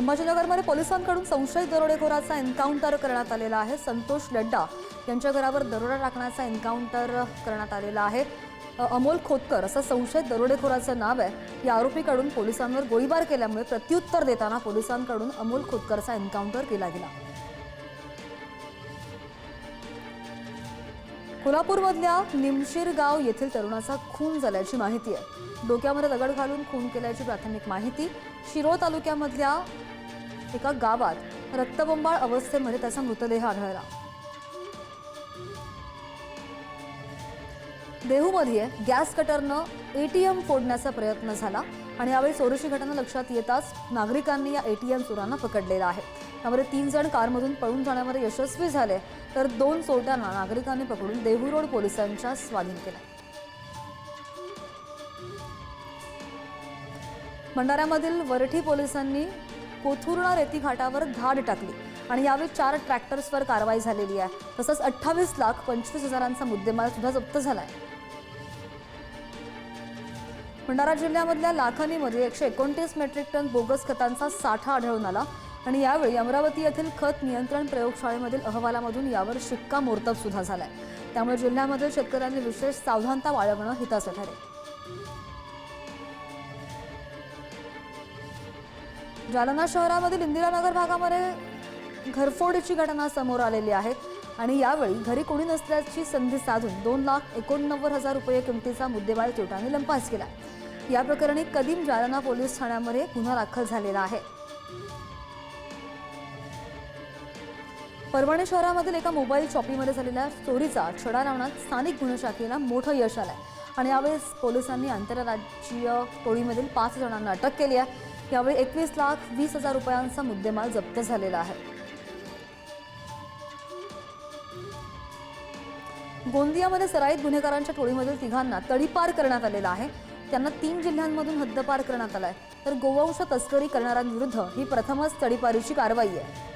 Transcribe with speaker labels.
Speaker 1: संभाजीनगरमध्ये पोलिसांकडून संशयित दरोडेखोराचा एन्काउंटर करण्यात आलेला आहे। संतोष लड्डा यांच्या घरावर दरोडा टाकण्याचा एन्काउंटर करण्यात आलेला आहे। अमोल खोतकर असं संशयित दरोडेखोराचं नाव आहे। या आरोपीकडून पोलिसांवर गोळीबार केल्यामुळे प्रत्युत्तर देताना पोलिसांकडून अमोल खोतकरचा एन्काउंटर केला गेला। कोल्हापूरमधल्या निमशीरगाव येथील तरुणाचा खून झाल्याची माहिती आहे। डोक्यामध्ये दगड घालून खून केल्याची प्राथमिक माहिती। शिरोळ तालुक्यामधल्या एका गावात रक्तबंबाळ अवस्थेमध्ये त्याचा मृतदेह आढळला। देहूमध्ये गॅस कटरनं एटीएम फोडण्याचा प्रयत्न झाला आणि यावेळी चोरीची घटना लक्षात येताच नागरिकांनी या एटीएम चोरांना पकडलेला आहे। त्यामध्ये 3 जण कारमधून पळून जाण्यामध्ये यशस्वी झाले, तर 2 चोरट्यांना नागरिकांनी पकडून देहू रोड पोलिसांच्या स्वाधीन केले। भंडाऱ्यामधील वरठी पोलिसांनी कोथुर्णा रेती घाटावर धाड टाकली आणि यावेळी 4 ट्रॅक्टर्सवर कारवाई झालेली आहे। तसंच 28,25,000चा मुद्देमाल सुद्धा जप्त झालाय। भंडारा जिल्ह्यामधल्या लाखनीमध्ये 129 मेट्रिक टन बोगस खतांचा साठा आढळून आला आणि यावेळी अमरावती येथील खत नियंत्रण प्रयोगशाळेमधील अहवालामधून यावर शिक्कामोर्तब सुद्धा झालाय। त्यामुळे जिल्ह्यामधील शेतकऱ्यांनी विशेष सावधानता बाळगणं हिताचं ठरेल। जालना शहरामधील इंदिरानगर भागामध्ये घरफोडीची घटना समोर आलेली आहे आणि यावेळी घरी कोणी नसल्याची संधी साधून 2,89,000 रुपये किमतीचा मुद्देमाल चोरट्यांनी लंपास केला। या प्रकरणी कदीम जालना पोलीस ठाण्यामध्ये गुन्हा दाखल झालेला आहे। परभणी शहरामधील एका मोबाईल शॉपीमध्ये झालेल्या चोरीचा छडा लावण्यात स्थानिक गुन्हे शाखेला मोठं यश आलंय आणि यावेळी पोलिसांनी आंतरराज्यीय टोळीमधील 5 जणांना अटक केली आहे। यावेळी 21,20,000 रुपयांचा मुद्देमाल जप्त झालेला आहे। गोंदियामध्ये सराईत गुन्हेगारांच्या टोळीमधील 3घांना तडीपार करण्यात आलेला आहे। त्यांना 3 जिल्ह्यांमधून हद्दपार करण्यात आलाय, तर गोवंश तस्करी करणाऱ्यांविरुद्ध ही प्रथमच तडीपारीची कारवाई आहे।